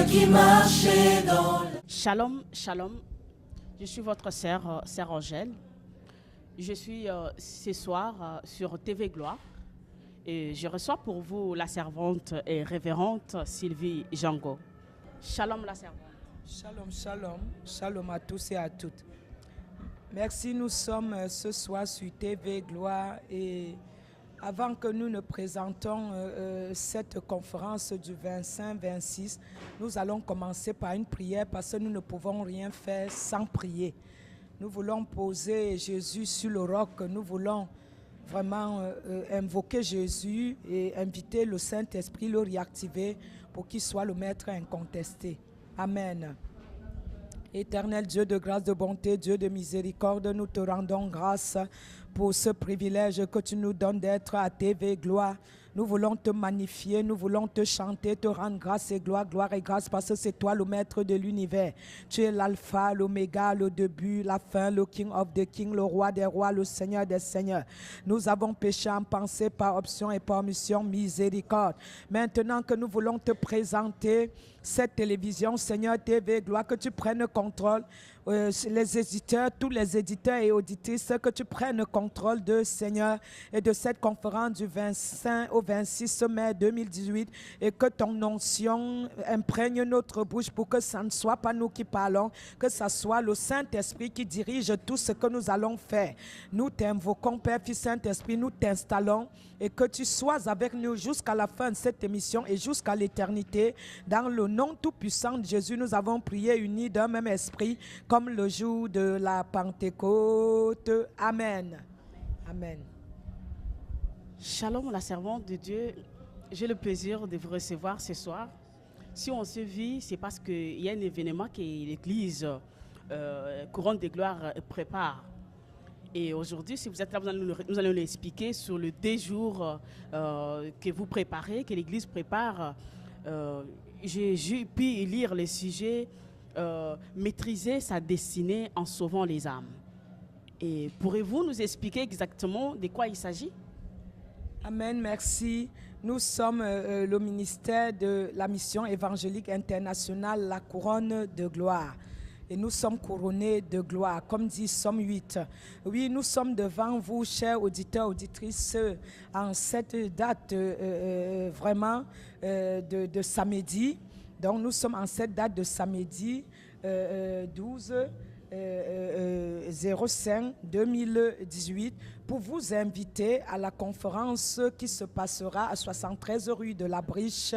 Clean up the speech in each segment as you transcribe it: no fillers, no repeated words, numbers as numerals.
qui marchait dans la... Shalom, shalom. Je suis votre sœur Angèle. Je suis ce soir sur TV Gloire et je reçois pour vous la servante et révérende Sylvie Jango. Shalom la servante. Shalom, shalom. Shalom à tous et à toutes. Merci, nous sommes ce soir sur TV Gloire et avant que nous ne présentons cette conférence du 25-26, nous allons commencer par une prière parce que nous ne pouvons rien faire sans prier. Nous voulons poser Jésus sur le roc, nous voulons vraiment invoquer Jésus et inviter le Saint-Esprit, le réactiver pour qu'il soit le maître incontesté. Amen. Éternel Dieu de grâce, de bonté, Dieu de miséricorde, nous te rendons grâce pour ce privilège que tu nous donnes d'être à TV Gloire. Nous voulons te magnifier, nous voulons te chanter, te rendre grâce et gloire et grâce parce que c'est toi le maître de l'univers. Tu es l'alpha, l'oméga, le début, la fin, le King of the King, le roi des rois, le Seigneur des seigneurs. Nous avons péché en pensée, par option et par mission, miséricorde. Maintenant que nous voulons te présenter cette télévision, Seigneur TV, gloire, que tu prennes contrôle. Les éditeurs, tous les éditeurs et auditrices, que tu prennes contrôle de Seigneur et de cette conférence du 25 au 26 mai 2018 et que ton onction imprègne notre bouche pour que ce ne soit pas nous qui parlons, que ce soit le Saint-Esprit qui dirige tout ce que nous allons faire. Nous t'invoquons, Père, Fils, Saint-Esprit, nous t'installons et que tu sois avec nous jusqu'à la fin de cette émission et jusqu'à l'éternité. Dans le nom tout-puissant de Jésus, nous avons prié unis d'un même esprit, comme le jour de la Pentecôte. Amen. Amen. Shalom la servante de Dieu. J'ai le plaisir de vous recevoir ce soir. Si on se vit, c'est parce qu'il y a un événement que l'Église Couronne de Gloire prépare. Et aujourd'hui, si vous êtes là, nous allons l'expliquer sur le 2 jours que vous préparez, que l'Église prépare. J'ai pu lire le sujet maîtriser sa destinée en sauvant les âmes. Et pourrez-vous nous expliquer exactement de quoi il s'agit? Amen, merci. Nous sommes le ministère de la mission évangélique internationale, la couronne de gloire. Et nous sommes couronnés de gloire, comme dit Somme 8. Oui, nous sommes devant vous, chers auditeurs, auditrices, en cette date vraiment de samedi. Donc nous sommes en cette date de samedi 12/05/2018 pour vous inviter à la conférence qui se passera à 73 rue de la Briche,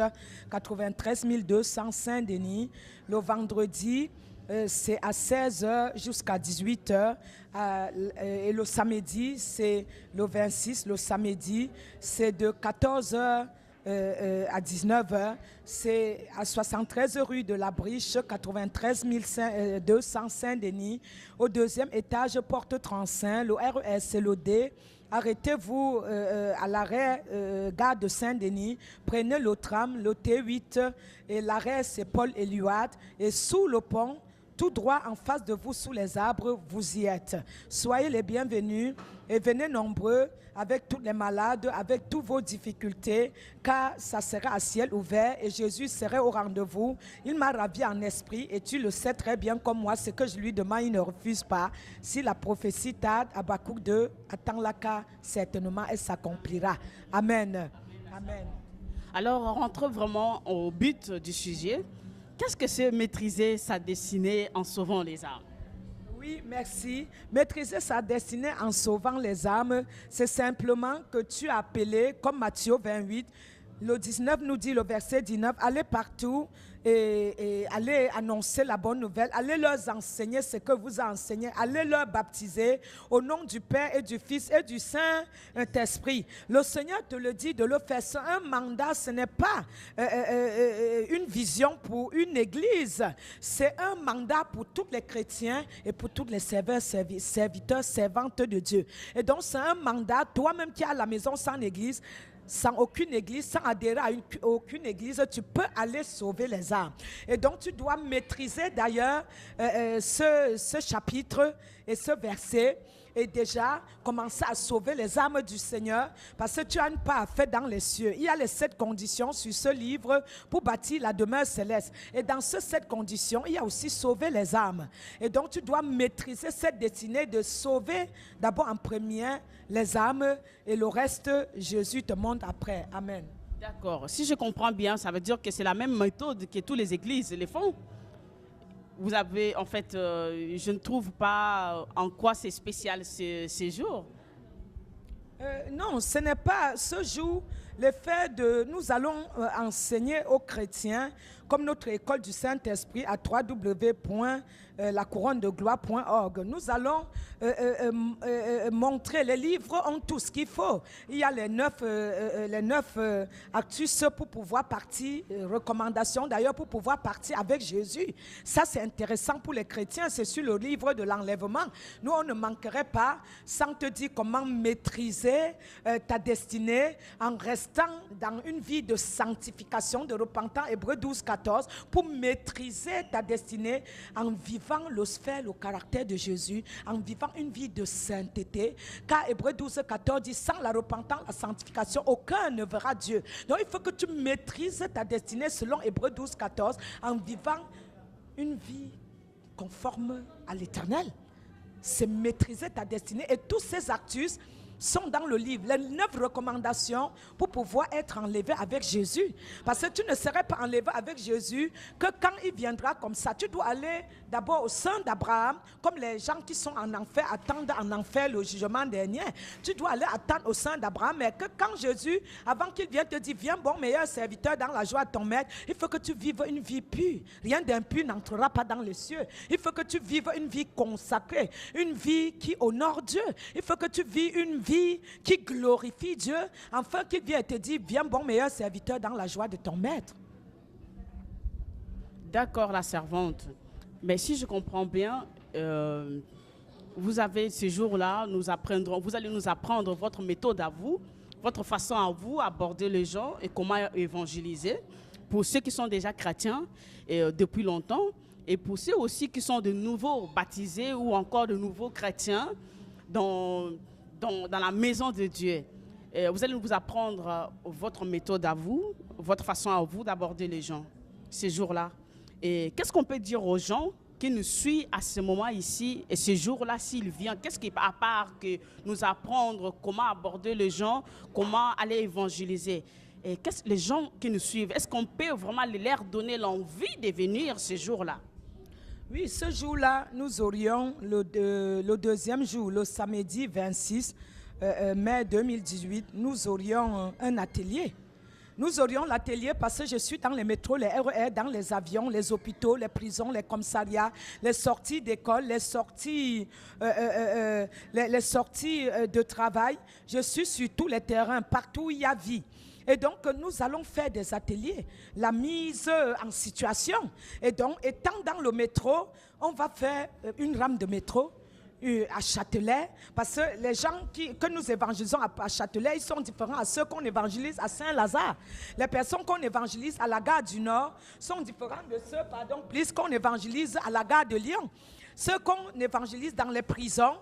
93 200 Saint-Denis, le vendredi. C'est à 16h jusqu'à 18h et le samedi, c'est le 26, le samedi, c'est de 14h à 19h, c'est à 73 rue de la Briche, 93 200 Saint-Denis, au deuxième étage, porte 35, le RER, c'est le D. Arrêtez-vous à l'arrêt gare de Saint-Denis, prenez le tram, le T8, et l'arrêt c'est Paul Éluard, et sous le pont, tout droit en face de vous, sous les arbres, vous y êtes. Soyez les bienvenus et venez nombreux avec tous les malades, avec toutes vos difficultés, car ça sera à ciel ouvert et Jésus serait au rendez-vous. Il m'a ravi en esprit et tu le sais très bien comme moi, ce que je lui demande, il ne refuse pas. Si la prophétie tarde, Habakkuk 2, attends-la car certainement elle s'accomplira. Amen. Amen. Alors, on rentre vraiment au but du sujet. Qu'est-ce que c'est maîtriser sa destinée en sauvant les âmes? Oui, merci. Maîtriser sa destinée en sauvant les âmes, c'est simplement que tu as appelé, comme Matthieu 28, le 19 nous dit, le verset 19, allez partout et allez annoncer la bonne nouvelle, allez leur enseigner ce que vous enseignez, allez leur baptiser au nom du Père et du Fils et du Saint-Esprit. Le Seigneur te le dit de le faire. C'est un mandat, ce n'est pas une vision pour une église, c'est un mandat pour tous les chrétiens et pour tous les serviteurs, servantes de Dieu. Et donc c'est un mandat, toi-même qui es à la maison sans église, sans aucune église, sans adhérer à aucune église, tu peux aller sauver les âmes. Et donc tu dois maîtriser d'ailleurs ce chapitre et ce verset. et déjà commencer à sauver les âmes du Seigneur, parce que tu as une part à faire dans les cieux. Il y a les 7 conditions sur ce livre pour bâtir la demeure céleste. Et dans ces 7 conditions, il y a aussi sauver les âmes. Et donc tu dois maîtriser cette destinée de sauver d'abord en premier les âmes et le reste, Jésus te montre après. Amen. D'accord. Si je comprends bien, ça veut dire que c'est la même méthode que toutes les églises les font. Vous avez, en fait, je ne trouve pas en quoi c'est spécial ces jours. Non, ce n'est pas ce jour. Le fait de, nous allons enseigner aux chrétiens, comme notre école du Saint-Esprit à www.lacouronne-de-gloire.org. Nous allons montrer, les livres ont tout ce qu'il faut. Il y a les 9 actus pour pouvoir partir, recommandations d'ailleurs pour pouvoir partir avec Jésus. Ça c'est intéressant pour les chrétiens, c'est sur le livre de l'enlèvement. Nous on ne manquerait pas sans te dire comment maîtriser ta destinée en restant dans une vie de sanctification, de repentant, Hébreux 12, 14, pour maîtriser ta destinée en vivant le sphère, le caractère de Jésus, en vivant une vie de sainteté, car Hébreux 12, 14 dit, sans la repentance, la sanctification, aucun ne verra Dieu. Donc il faut que tu maîtrises ta destinée selon Hébreux 12, 14, en vivant une vie conforme à l'Éternel. C'est maîtriser ta destinée, et tous ces actus sont dans le livre, les 9 recommandations pour pouvoir être enlevé avec Jésus. Parce que tu ne serais pas enlevé avec Jésus que quand il viendra comme ça. Tu dois aller d'abord au sein d'Abraham, comme les gens qui sont en enfer attendent en enfer le jugement dernier. Tu dois aller attendre au sein d'Abraham, mais que quand Jésus, avant qu'il vienne te dire, viens bon meilleur serviteur dans la joie de ton maître, il faut que tu vives une vie pure. Rien d'impur n'entrera pas dans les cieux. Il faut que tu vives une vie consacrée, une vie qui honore Dieu. Il faut que tu vives une vie qui glorifie Dieu, afin qu'il vienne te dire, viens bon meilleur serviteur dans la joie de ton maître. D'accord, la servante. Mais si je comprends bien, vous avez ces jours-là, vous allez nous apprendre votre méthode à vous, votre façon à vous aborder les gens et comment évangéliser. Pour ceux qui sont déjà chrétiens depuis longtemps, et pour ceux aussi qui sont de nouveaux baptisés ou encore de nouveaux chrétiens dans la maison de Dieu. Vous allez nous apprendre votre méthode à vous, votre façon à vous d'aborder les gens ces jours-là. Et qu'est-ce qu'on peut dire aux gens qui nous suivent à ce moment ici et ce jour-là s'il vient? Qu'est-ce qui, à part que nous apprendre comment aborder les gens, comment aller évangéliser? Et qu'est-ce les gens qui nous suivent, est-ce qu'on peut vraiment leur donner l'envie de venir ce jour-là? Oui, ce jour-là, nous aurions le deuxième jour, le samedi 26 mai 2018, nous aurions un atelier. Nous aurions l'atelier parce que je suis dans les métros, les RER, dans les avions, les hôpitaux, les prisons, les commissariats, les sorties d'école, les sorties de travail. Je suis sur tous les terrains, partout où il y a vie. Et donc, nous allons faire des ateliers, la mise en situation. Et donc, étant dans le métro, on va faire une rame de métro à Châtelet, parce que les gens que nous évangélisons à Châtelet, ils sont différents à ceux qu'on évangélise à Saint-Lazare. Les personnes qu'on évangélise à la gare du Nord sont différentes de ceux, qu'on évangélise à la gare de Lyon. Ceux qu'on évangélise dans les prisons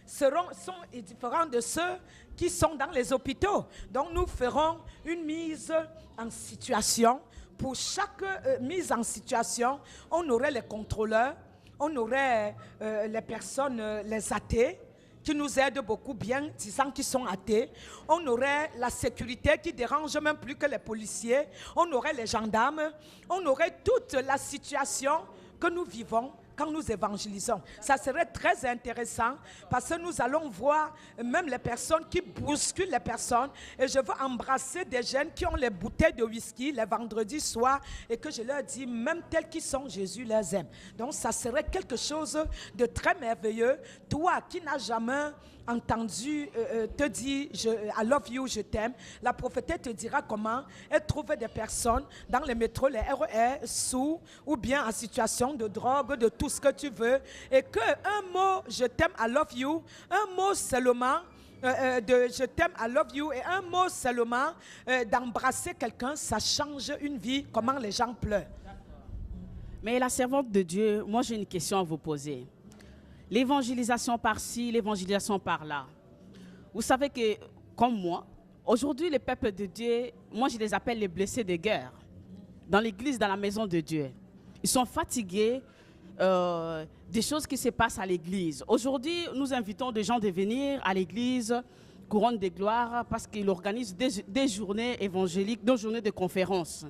sont différents de ceux qui sont dans les hôpitaux. Donc nous ferons une mise en situation. Pour chaque mise en situation, on aurait les contrôleurs, on aurait les personnes, les athées, qui nous aident beaucoup bien, disant qu'ils sont athées. On aurait la sécurité qui dérange même plus que les policiers. On aurait les gendarmes. On aurait toute la situation que nous vivons quand nous évangélisons. Ça serait très intéressant parce que nous allons voir même les personnes qui bousculent les personnes. Et je veux embrasser des jeunes qui ont les bouteilles de whisky les vendredis soirs et que je leur dis, même tels qu'ils sont, Jésus les aime. Donc ça serait quelque chose de très merveilleux. Toi qui n'as jamais entendu te dire I love you, je t'aime, la prophétesse te dira comment elle trouve des personnes dans les métros, les RER, sous ou bien en situation de drogue, de tout ce que tu veux, et que un mot je t'aime, I love you, un mot seulement de je t'aime, I love you, et un mot seulement d'embrasser quelqu'un, ça change une vie, comment les gens pleurent. Mais la servante de Dieu, moi j'ai une question à vous poser. l'évangélisation par-ci, l'évangélisation par-là. Vous savez que, comme moi, aujourd'hui, les peuples de Dieu, moi je les appelle les blessés de guerre. Dans l'église, dans la maison de Dieu. Ils sont fatigués des choses qui se passent à l'église. Aujourd'hui, nous invitons des gens de venir à l'église Couronne de Gloire parce qu'ils organisent des journées évangéliques, des journées de conférences.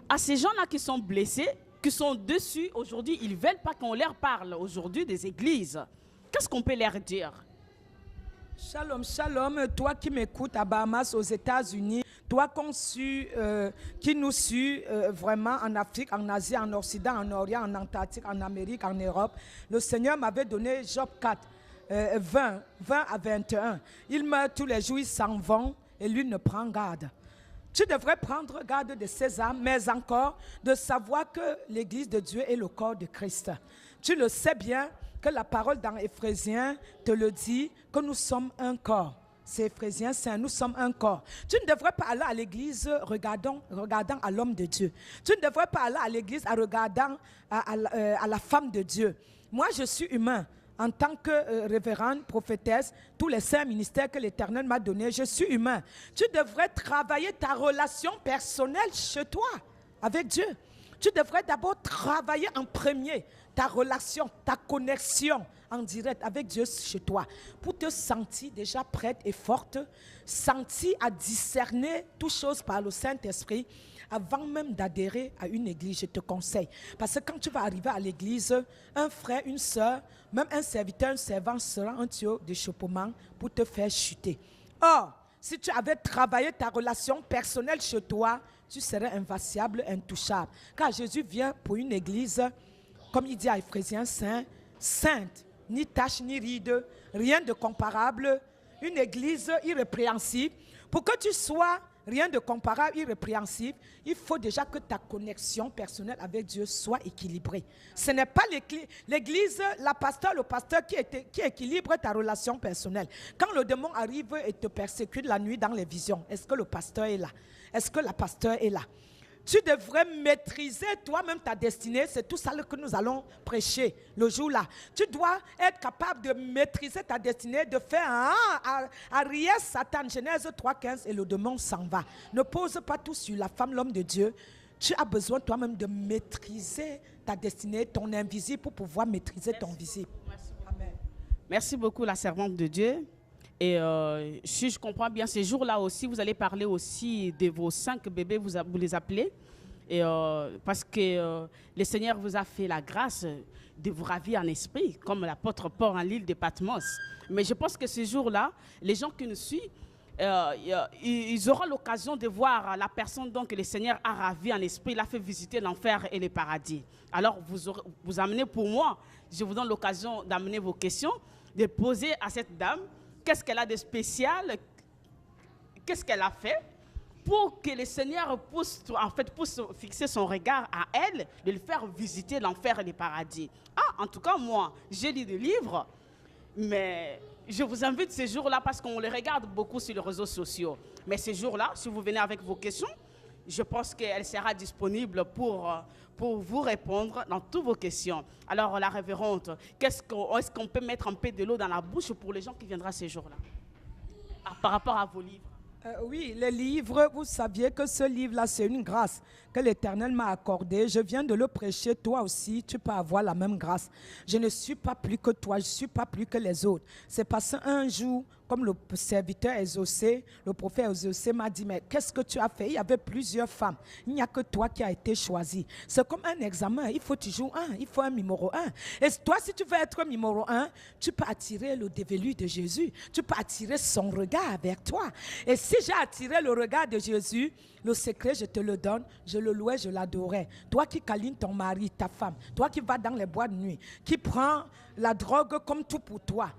À ces gens-là qui sont blessés, qui sont dessus aujourd'hui, ils ne veulent pas qu'on leur parle aujourd'hui des églises. Qu'est-ce qu'on peut leur dire? Shalom, shalom, toi qui m'écoutes à Bahamas, aux États-Unis, toi qui nous suit vraiment en Afrique, en Asie, en Occident, en Orient, en Antarctique, en Amérique, en Europe, le Seigneur m'avait donné Job 4, 20 à 21. Ils meurent tous les jours, ils s'en vont et lui ne prend garde. Tu devrais prendre garde de ces âmes, mais encore de savoir que l'Église de Dieu est le corps de Christ. Tu le sais bien que la parole dans Éphésiens te le dit, que nous sommes un corps. C'est Éphésiens 5, nous sommes un corps. Tu ne devrais pas aller à l'église regardant à l'homme de Dieu. Tu ne devrais pas aller à l'église en regardant à la femme de Dieu. Moi, je suis humain. En tant que révérende, prophétesse, tous les 5 ministères que l'Éternel m'a donnés, je suis humain. Tu devrais travailler ta relation personnelle chez toi, avec Dieu. Tu devrais d'abord travailler en premier ta relation, ta connexion en direct avec Dieu chez toi pour te sentir déjà prête et forte, sentir à discerner toutes choses par le Saint-Esprit avant même d'adhérer à une église, je te conseille. Parce que quand tu vas arriver à l'église, un frère, une soeur, même un serviteur, un servant sera un tuyau d'échappement pour te faire chuter. Or, si tu avais travaillé ta relation personnelle chez toi, tu serais invincible, intouchable. Car Jésus vient pour une église, comme il dit à Éphésiens 5, sainte, ni tache, ni ride, rien de comparable, une église irrépréhensible. Pour que tu sois rien de comparable, irrépréhensible, il faut déjà que ta connexion personnelle avec Dieu soit équilibrée. Ce n'est pas l'église, le pasteur qui équilibre ta relation personnelle. Quand le démon arrive et te persécute la nuit dans les visions, est-ce que le pasteur est là? Est-ce que la pasteur est là? Tu devrais maîtriser toi-même ta destinée. C'est tout ça que nous allons prêcher le jour-là. Tu dois être capable de maîtriser ta destinée, de faire arrière Satan, Genèse 3,15 et le démon s'en va. Ne pose pas tout sur la femme, l'homme de Dieu. Tu as besoin toi-même de maîtriser ta destinée, ton invisible pour pouvoir maîtriser ton visible. Amen. Merci beaucoup la servante de Dieu. Et si je comprends bien, ces jours-là aussi, vous allez parler aussi de vos 5 bébés, vous les appelez. Et, parce que le Seigneur vous a fait la grâce de vous ravir en esprit, comme l'apôtre Paul en l'île de Patmos. Mais je pense que ces jours-là, les gens qui nous suivent, ils auront l'occasion de voir la personne donc, que le Seigneur a ravi en esprit, il a fait visiter l'enfer et le paradis. Alors, vous amenez pour moi, je vous donne l'occasion d'amener vos questions, de poser à cette dame, qu'est-ce qu'elle a de spécial? Qu'est-ce qu'elle a fait pour que le Seigneur puisse fixer son regard à elle, de lui faire visiter l'enfer et le paradis? En tout cas, moi, j'ai lu des livres, mais je vous invite ces jours-là parce qu'on les regarde beaucoup sur les réseaux sociaux. Mais ces jours-là, si vous venez avec vos questions, je pense qu'elle sera disponible pour vous répondre dans toutes vos questions. Alors, la révérende, est-ce qu'on peut mettre un peu de l'eau dans la bouche pour les gens qui viendront ces jours-là, par rapport à vos livres? Oui, les livres, vous saviez que ce livre-là, c'est une grâce que l'Éternel m'a accordée. Je viens de le prêcher, toi aussi, tu peux avoir la même grâce. Je ne suis pas plus que toi, je ne suis pas plus que les autres. C'est parce qu'un jour, comme le serviteur exaucé, le prophète exaucé m'a dit, mais qu'est-ce que tu as fait? Il y avait plusieurs femmes. Il n'y a que toi qui as été choisi. C'est comme un examen. Il faut toujours il faut un numéro 1. Et toi, si tu veux être numéro 1, tu peux attirer le dévelu de Jésus. Tu peux attirer son regard vers toi. Et si j'ai attiré le regard de Jésus, le secret, je te le donne, je le louais, je l'adorais. Toi qui câlines ton mari, ta femme, toi qui vas dans les boîtes de nuit, qui prends la drogue comme tout pour toi.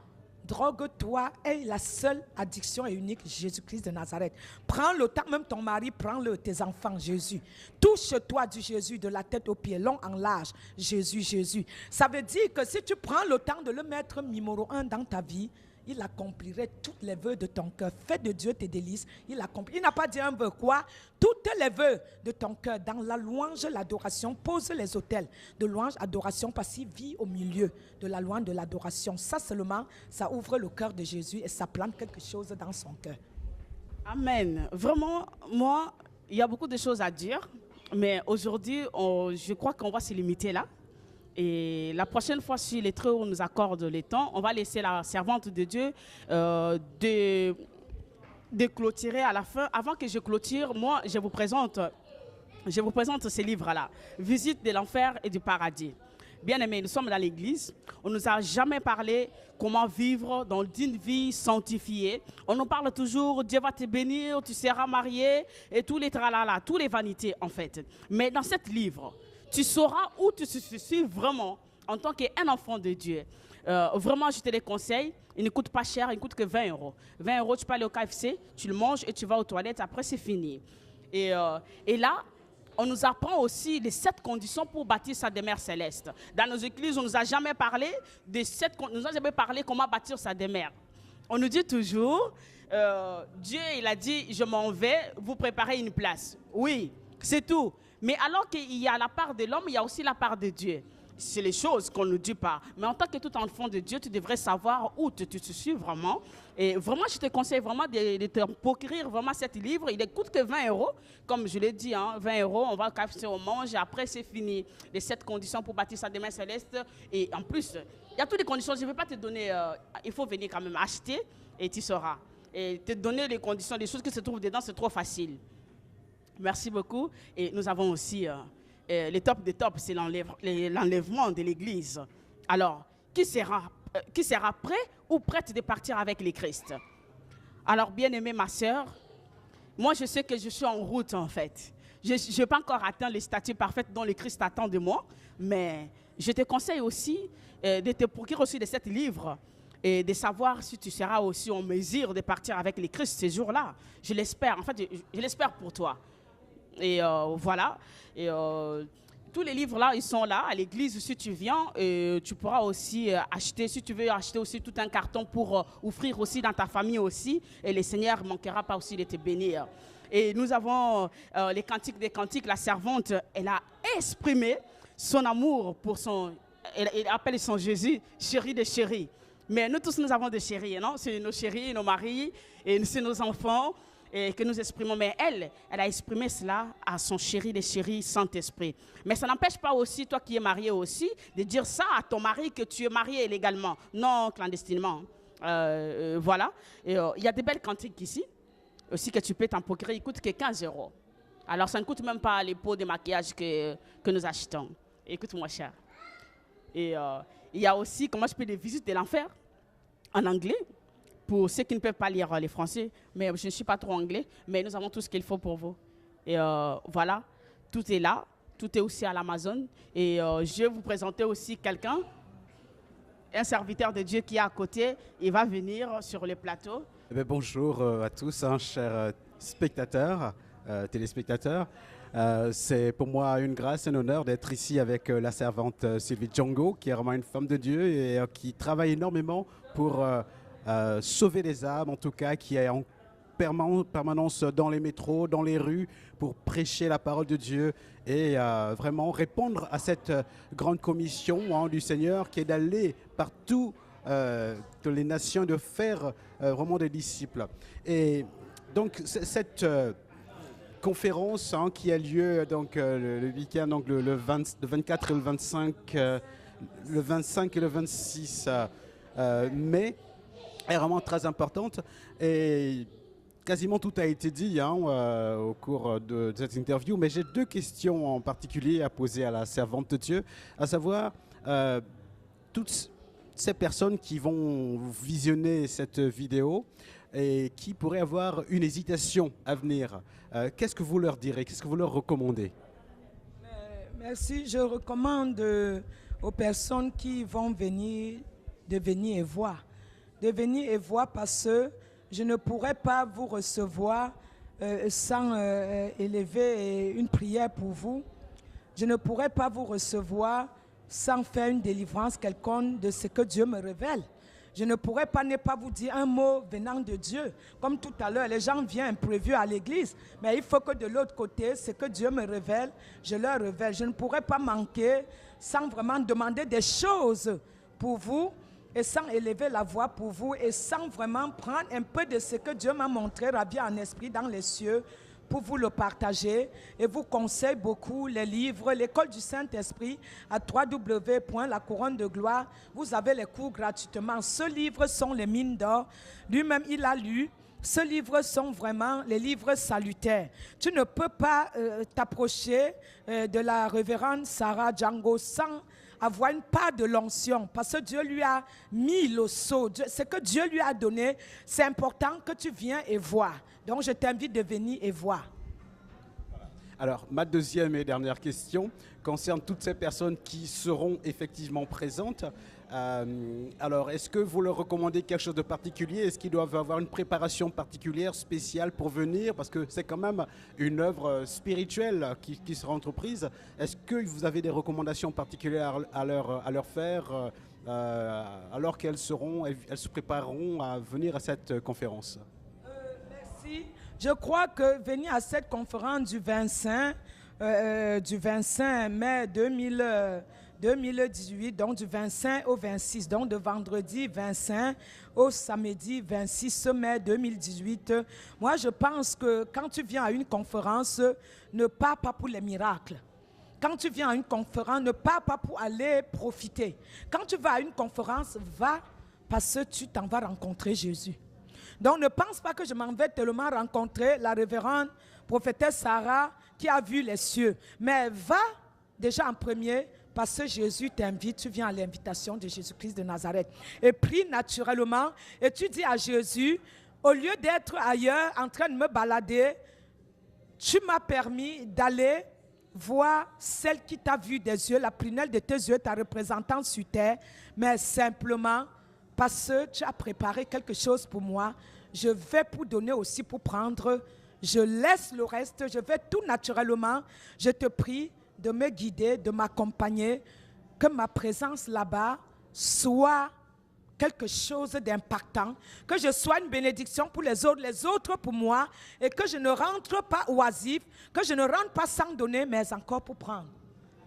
Drogue-toi est la seule addiction et unique, Jésus-Christ de Nazareth. Prends le temps, même ton mari, prends-le, tes enfants, Jésus. Touche-toi du Jésus, de la tête aux pieds, long en large, Jésus, Jésus. Ça veut dire que si tu prends le temps de le mettre numéro 1 dans ta vie, il accomplirait tous les vœux de ton cœur. Fais de Dieu tes délices, il accomplit. Il n'a pas dit un vœu, quoi? Tous les vœux de ton cœur, dans la louange, l'adoration, pose les autels de louange, adoration, parce qu'il vit au milieu de la louange, de l'adoration. Ça seulement, ça ouvre le cœur de Jésus et ça plante quelque chose dans son cœur. Amen. Vraiment, moi, il y a beaucoup de choses à dire, mais aujourd'hui, je crois qu'on va se limiter là. Et la prochaine fois, si les Très-Hauts nous accordent le temps, on va laisser la servante de Dieu de clôturer à la fin. Avant que je clôture, moi, je vous présente ces livres-là. Visite de l'enfer et du paradis. Bien aimés, nous sommes dans l'église. On ne nous a jamais parlé comment vivre dans une vie sanctifiée. On nous parle toujours, Dieu va te bénir, tu seras marié et tous les tralala, tous les vanités en fait. Mais dans ce livre, tu sauras où tu te situes vraiment en tant qu'un enfant de Dieu. Vraiment, je te les conseille. Il ne coûte pas cher, il ne coûte que 20 euros. 20 euros, tu peux aller au KFC, tu le manges et tu vas aux toilettes. Après, c'est fini. Et là, on nous apprend aussi les 7 conditions pour bâtir sa demeure céleste. Dans nos églises, on ne nous a jamais parlé des 7 conditions. On ne nous a jamais parlé comment bâtir sa demeure. On nous dit toujours, Dieu, il a dit, je m'en vais, vous préparez une place. Oui, c'est tout. Mais alors qu'il y a la part de l'homme, il y a aussi la part de Dieu. C'est les choses qu'on ne nous dit pas. Mais en tant que tout enfant de Dieu, tu devrais savoir où tu te suis vraiment. Et vraiment, je te conseille vraiment de te procurer vraiment cet livre. Il ne coûte que 20 euros. Comme je l'ai dit, 20 euros, on va au café, on mange. Et après, c'est fini. Les 7 conditions pour bâtir sa demeure céleste. Et en plus, il y a toutes les conditions. Je ne vais pas te donner... il faut venir quand même acheter et tu sauras. Et te donner les conditions, les choses qui se trouvent dedans, c'est trop facile. Merci beaucoup. Et nous avons aussi le top des tops, c'est l'enlèvement de l'Église. Alors, qui sera prêt ou prête de partir avec le Christ? Alors, bien-aimée ma sœur, moi je sais que je suis en route en fait. Je n'ai pas encore atteint le statut parfait dont le Christ attend de moi, mais je te conseille aussi de te procurer aussi de cet livre et de savoir si tu seras aussi en mesure de partir avec le Christ ces jours-là. Je l'espère, en fait, je l'espère pour toi. Et voilà. Et, tous les livres-là, ils sont là à l'église. Si tu viens, tu pourras aussi acheter, si tu veux acheter aussi tout un carton pour offrir aussi dans ta famille aussi. Et le Seigneur ne manquera pas aussi de te bénir. Et nous avons les cantiques des cantiques. La servante, elle a exprimé son amour pour son... Elle appelle son Jésus chéri de chéris. Mais nous tous, nous avons des chéris, non? C'est nos chéris, nos maris, et c'est nos enfants. Et que nous exprimons, mais elle a exprimé cela à son chéri des chéris Saint-Esprit. Mais ça n'empêche pas aussi, toi qui es marié aussi, de dire ça à ton mari que tu es marié légalement, non clandestinement. Voilà. Il y a des belles cantiques ici, aussi que tu peux t'en procurer, ils coûtent que 15 euros. Alors ça ne coûte même pas les pots de maquillage que nous achetons. Écoute-moi cher. Et il y a aussi, comment je peux les visites de l'enfer en anglais. Pour ceux qui ne peuvent pas lire les français, mais je ne suis pas trop anglais, mais nous avons tout ce qu'il faut pour vous. Et voilà, tout est là, tout est aussi à l'Amazon. Et je vais vous présenter aussi quelqu'un, un serviteur de Dieu qui est à côté, il va venir sur le plateau. Eh bien, bonjour à tous, chers spectateurs, téléspectateurs. C'est pour moi une grâce et un honneur d'être ici avec la servante Sylvie Djongo, qui est vraiment une femme de Dieu et qui travaille énormément pour... sauver les âmes, en tout cas, qui est en permanence dans les métros, dans les rues, pour prêcher la parole de Dieu et vraiment répondre à cette grande commission du Seigneur qui est d'aller partout dans les nations, de faire vraiment des disciples. Et donc, cette conférence qui a lieu donc, le week-end, donc le 24 et le 25, le 25 et le 26 mai, est vraiment très importante et quasiment tout a été dit au cours de cette interview, mais j'ai 2 questions en particulier à poser à la servante de Dieu, à savoir toutes ces personnes qui vont visionner cette vidéo et qui pourraient avoir une hésitation à venir. Qu'est-ce que vous leur direz? Qu'est-ce que vous leur recommandez? Merci. Je recommande aux personnes qui vont venir de venir et voir. De venir et voir parce que je ne pourrais pas vous recevoir sans élever une prière pour vous. Je ne pourrais pas vous recevoir sans faire une délivrance quelconque de ce que Dieu me révèle. je ne pourrais pas ne pas vous dire un mot venant de Dieu. Comme tout à l'heure, les gens viennent imprévus à l'église, mais il faut que de l'autre côté, ce que Dieu me révèle, je leur révèle. Je ne pourrais pas manquer sans vraiment demander des choses pour vous et sans élever la voix pour vous et sans vraiment prendre un peu de ce que Dieu m'a montré, ravi en esprit dans les cieux, pour vous le partager. Et vous conseille beaucoup les livres, l'école du Saint-Esprit à www.lacouronne-de-gloire. Vous avez les cours gratuitement. Ce livre sont les mines d'or. Lui-même, il a lu. Ce livre sont vraiment les livres salutaires. Tu ne peux pas t'approcher de la révérende Sarah Django sans avoir une part de l'onction, parce que Dieu lui a mis le sceau. Ce que Dieu lui a donné, c'est important que tu viennes et vois. Donc je t'invite de venir et voir. Alors, ma deuxième et dernière question concerne toutes ces personnes qui seront effectivement présentes. Alors, est-ce que vous leur recommandez quelque chose de particulier? Est-ce qu'ils doivent avoir une préparation particulière, spéciale pour venir? Parce que c'est quand même une œuvre spirituelle qui sera entreprise. Est-ce que vous avez des recommandations particulières à leur faire alors qu'elles se prépareront à venir à cette conférence? Merci. Je crois que venir à cette conférence du 25 mai 2018, donc du 25 au 26, donc de vendredi 25 au samedi 26 mai 2018. Moi, je pense que quand tu viens à une conférence, ne pars pas pour les miracles. Quand tu viens à une conférence, ne pars pas pour aller profiter. Quand tu vas à une conférence, va parce que tu t'en vas rencontrer Jésus. Donc ne pense pas que je m'en vais tellement rencontrer la révérende prophétesse Sarah qui a vu les cieux. Mais va déjà en premier parce que Jésus t'invite, tu viens à l'invitation de Jésus-Christ de Nazareth. Et prie naturellement et tu dis à Jésus, au lieu d'être ailleurs en train de me balader, tu m'as permis d'aller voir celle qui t'a vu des yeux, la prunelle de tes yeux, ta représentante sur terre, mais simplement parce que tu as préparé quelque chose pour moi, je vais pour donner aussi pour prendre. Je laisse le reste, je vais tout naturellement. Je te prie de me guider, de m'accompagner, que ma présence là-bas soit quelque chose d'impactant, que je sois une bénédiction pour les autres pour moi, et que je ne rentre pas oisif, que je ne rentre pas sans donner, mais encore pour prendre.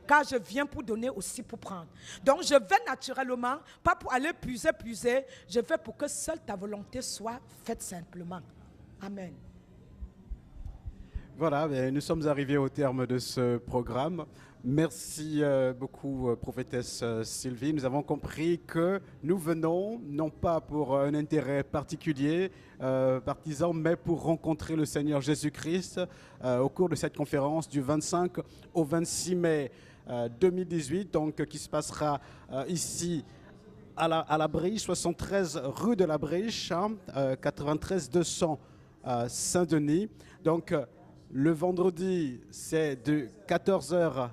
Car je viens pour donner aussi pour prendre. Donc je vais naturellement, pas pour aller puiser, je vais pour que seule ta volonté soit faite simplement. Amen. Voilà, nous sommes arrivés au terme de ce programme. Merci beaucoup, prophétesse Sylvie. Nous avons compris que nous venons, non pas pour un intérêt particulier, partisan, mais pour rencontrer le Seigneur Jésus-Christ au cours de cette conférence du 25 au 26 mai 2018, donc qui se passera ici à la Briche, 73 rue de la Briche, 93 200 Saint-Denis. Donc le vendredi, c'est de 14h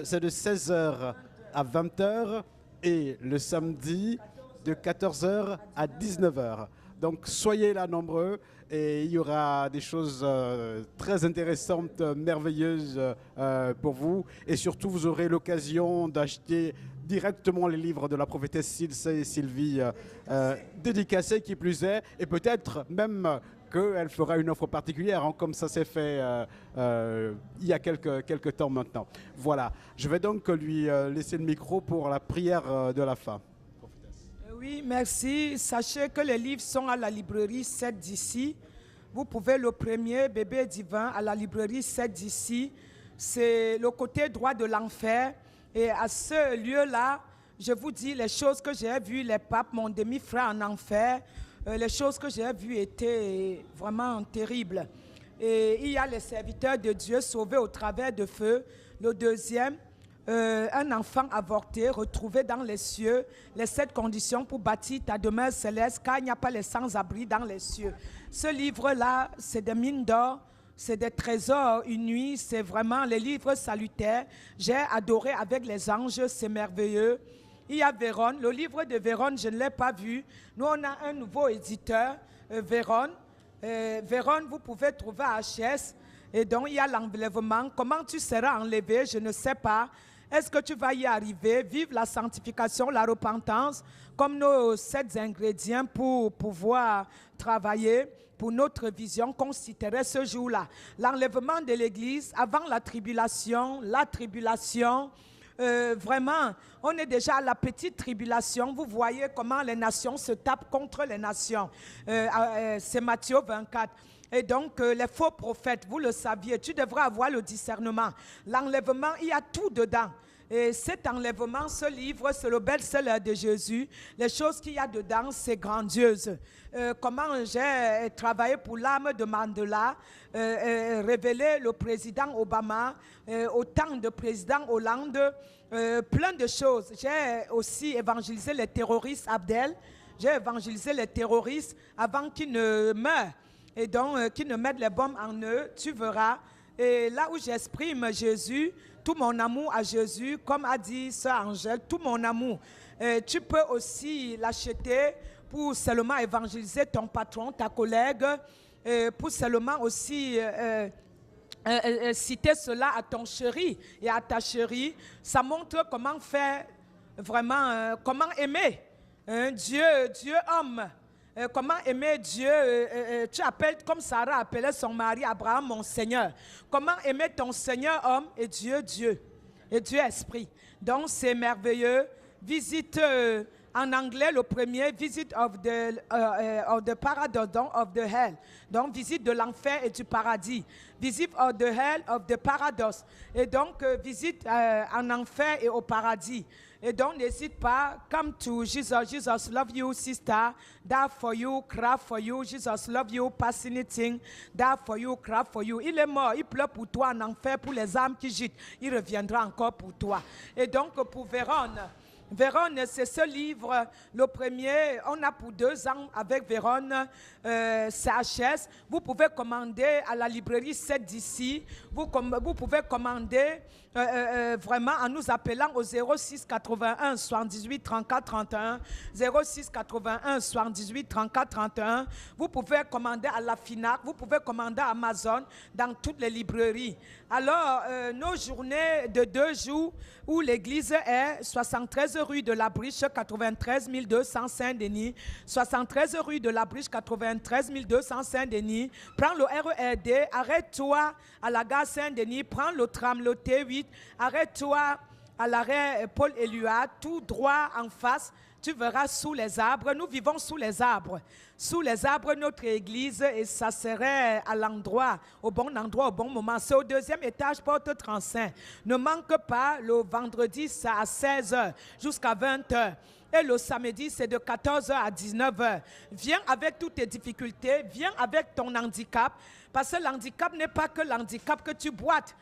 c'est de 16h à 20h et le samedi de 14h à 19h. Donc soyez là nombreux et il y aura des choses très intéressantes, merveilleuses pour vous. Et surtout, vous aurez l'occasion d'acheter directement les livres de la prophétesse Sylvie dédicacés qui plus est, et peut-être même qu'elle fera une offre particulière, hein, comme ça s'est fait il y a quelques temps maintenant. Voilà, je vais donc lui laisser le micro pour la prière de la fin. Oui, merci. Sachez que les livres sont à la librairie 7 d'ici. Vous pouvez le premier, Bébé divin, à la librairie 7 d'ici. C'est le côté droit de l'enfer. Et à ce lieu-là, je vous dis les choses que j'ai vues, les papes, mon demi-frère en enfer, les choses que j'ai vues étaient vraiment terribles. Et il y a les serviteurs de Dieu sauvés au travers de feu. Le deuxième, un enfant avorté retrouvé dans les cieux, les 7 conditions pour bâtir ta demeure céleste, car il n'y a pas les sans-abri dans les cieux. Ce livre-là, c'est des mines d'or, c'est des trésors unis, c'est vraiment les livres salutaires. J'ai adoré avec les anges, c'est merveilleux. Il y a Vérone, le livre de Vérone, je ne l'ai pas vu. Nous, on a un nouveau éditeur, Vérone. Vérone, vous pouvez trouver à HS. Et donc, il y a l'enlèvement. Comment tu seras enlevé, je ne sais pas. Est-ce que tu vas y arriver? Vive la sanctification, la repentance, comme nos 7 ingrédients pour pouvoir travailler pour notre vision considérait ce jour-là. L'enlèvement de l'Église avant la tribulation, vraiment, on est déjà à la petite tribulation. Vous voyez comment les nations se tapent contre les nations. C'est Matthieu 24. Et donc, les faux prophètes, vous le saviez, tu devrais avoir le discernement. L'enlèvement, il y a tout dedans. Et cet enlèvement, ce livre, c'est le best-seller de Jésus. Les choses qu'il y a dedans, c'est grandiose. Comment j'ai travaillé pour l'âme de Mandela, révélé le président Obama, autant de président Hollande, plein de choses. J'ai aussi évangélisé les terroristes Abdel. J'ai évangélisé les terroristes avant qu'ils ne meurent. Et donc, qu'ils ne mettent les bombes en eux, tu verras. Et là où j'exprime Jésus, tout mon amour à Jésus, comme a dit Sœur Angèle, tout mon amour. Tu peux aussi l'acheter pour seulement évangéliser ton patron, ta collègue, pour seulement aussi citer cela à ton chéri et à ta chérie. Ça montre comment faire vraiment, comment aimer Dieu homme. Comment aimer Dieu, tu appelles comme Sarah appelait son mari Abraham mon Seigneur. Comment aimer ton Seigneur homme et Dieu et Dieu esprit. Donc c'est merveilleux. Visite en anglais le premier, Visit of the Paradise, of the Hell. Donc visite de l'enfer et du paradis. Visit of the Hell, of the Paradise. Et donc visite en enfer et au paradis. Et donc, n'hésite pas, come to Jesus. Jesus love you, sister. Die for you, cry for you. Jesus love you, passing die for you, cry for you. Il est mort, il pleure pour toi en enfer, pour les âmes qui gîtent. Il reviendra encore pour toi. Et donc, pour Vérone, c'est ce livre, le premier, on a pour 2 ans avec Vérone, CHS. Vous pouvez commander à la librairie 7 d'ici. Vous pouvez commander vraiment en nous appelant au 06 81 78 34 31. 06 81 78 34 31. Vous pouvez commander à la FINAC, vous pouvez commander à Amazon, dans toutes les librairies. Alors, nos journées de 2 jours où l'église est 73 rue de la Briche, 93 200 Saint-Denis. 73 rue de la Briche, 93 200 Saint-Denis. Prends le RERD, arrête-toi à la gare Saint-Denis, prends le tram, le T8, arrête-toi à l'arrêt Paul Éluard, tout droit en face. Tu verras sous les arbres. Nous vivons sous les arbres. Sous les arbres, notre église, et ça serait à l'endroit, au bon endroit, au bon moment. C'est au 2e étage, porte 35. Ne manque pas, le vendredi, c'est à 16h jusqu'à 20h. Et le samedi, c'est de 14h à 19h. Viens avec toutes tes difficultés, viens avec ton handicap, parce que l'handicap n'est pas que l'handicap que tu boites.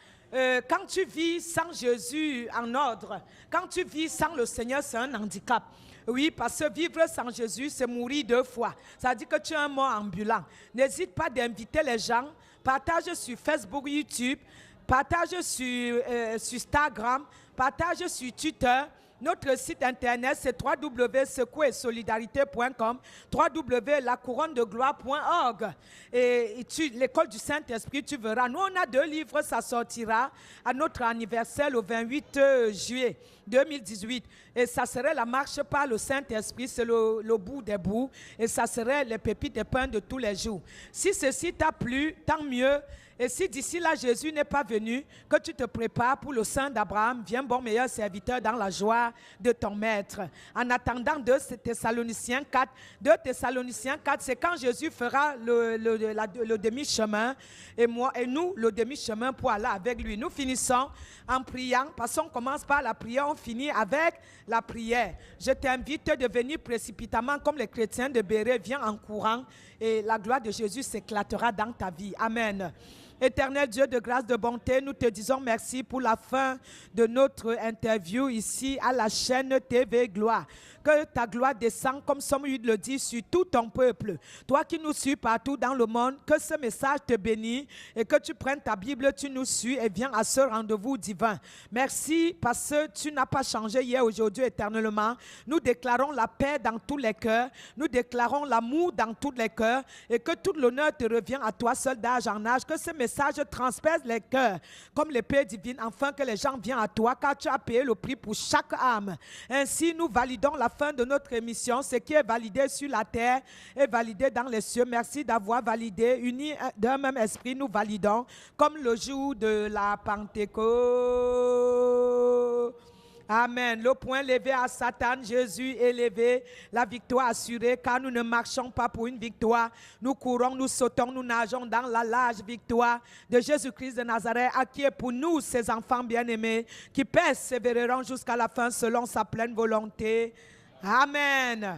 Quand tu vis sans Jésus en ordre, quand tu vis sans le Seigneur, c'est un handicap. Oui, parce que vivre sans Jésus, c'est mourir 2 fois. Ça veut dire que tu es un mort ambulant. N'hésite pas d'inviter les gens. Partage sur Facebook, YouTube. Partage sur Instagram. Partage sur Twitter. Notre site internet, c'est www.secoursolidarité.com, www.lacouronnedegloire.org. Et l'école du Saint-Esprit, tu verras. Nous, on a 2 livres, ça sortira à notre anniversaire le 28 juillet 2018. Et ça serait la marche par le Saint-Esprit, c'est le bout des bouts. Et ça serait les pépites de pain de tous les jours. Si ceci t'a plu, tant mieux. Et si d'ici là, Jésus n'est pas venu, que tu te prépares pour le sein d'Abraham, viens bon meilleur serviteur dans la joie de ton maître. En attendant 2 Thessaloniciens 4, 2 Thessaloniciens 4, c'est quand Jésus fera le demi-chemin et nous, le demi-chemin pour aller avec lui. Nous finissons en priant, parce qu'on commence par la prière, on finit avec la prière. Je t'invite de venir précipitamment comme les chrétiens de Béret, viens en courant et la gloire de Jésus s'éclatera dans ta vie. Amen. Éternel Dieu de grâce, de bonté, nous te disons merci pour la fin de notre interview ici à la chaîne TV Gloire. Que ta gloire descende, comme Samuel le dit, sur tout ton peuple. Toi qui nous suis partout dans le monde, que ce message te bénisse et que tu prennes ta Bible, tu nous suis et viens à ce rendez-vous divin. Merci parce que tu n'as pas changé hier, aujourd'hui, éternellement. Nous déclarons la paix dans tous les cœurs. Nous déclarons l'amour dans tous les cœurs et que tout l'honneur te revient à toi seul d'âge en âge. Que ce message message transperce les cœurs comme l'épée divine, afin que les gens viennent à toi, car tu as payé le prix pour chaque âme. Ainsi, nous validons la fin de notre émission. Ce qui est validé sur la terre est validé dans les cieux. Merci d'avoir validé. Unis d'un même esprit, nous validons comme le jour de la Pentecôte. Amen. Le point levé à Satan, Jésus élevé, la victoire assurée, car nous ne marchons pas pour une victoire. Nous courons, nous sautons, nous nageons dans la large victoire de Jésus-Christ de Nazareth, à qui est pour nous, ses enfants bien-aimés, qui persévéreront jusqu'à la fin selon sa pleine volonté. Amen.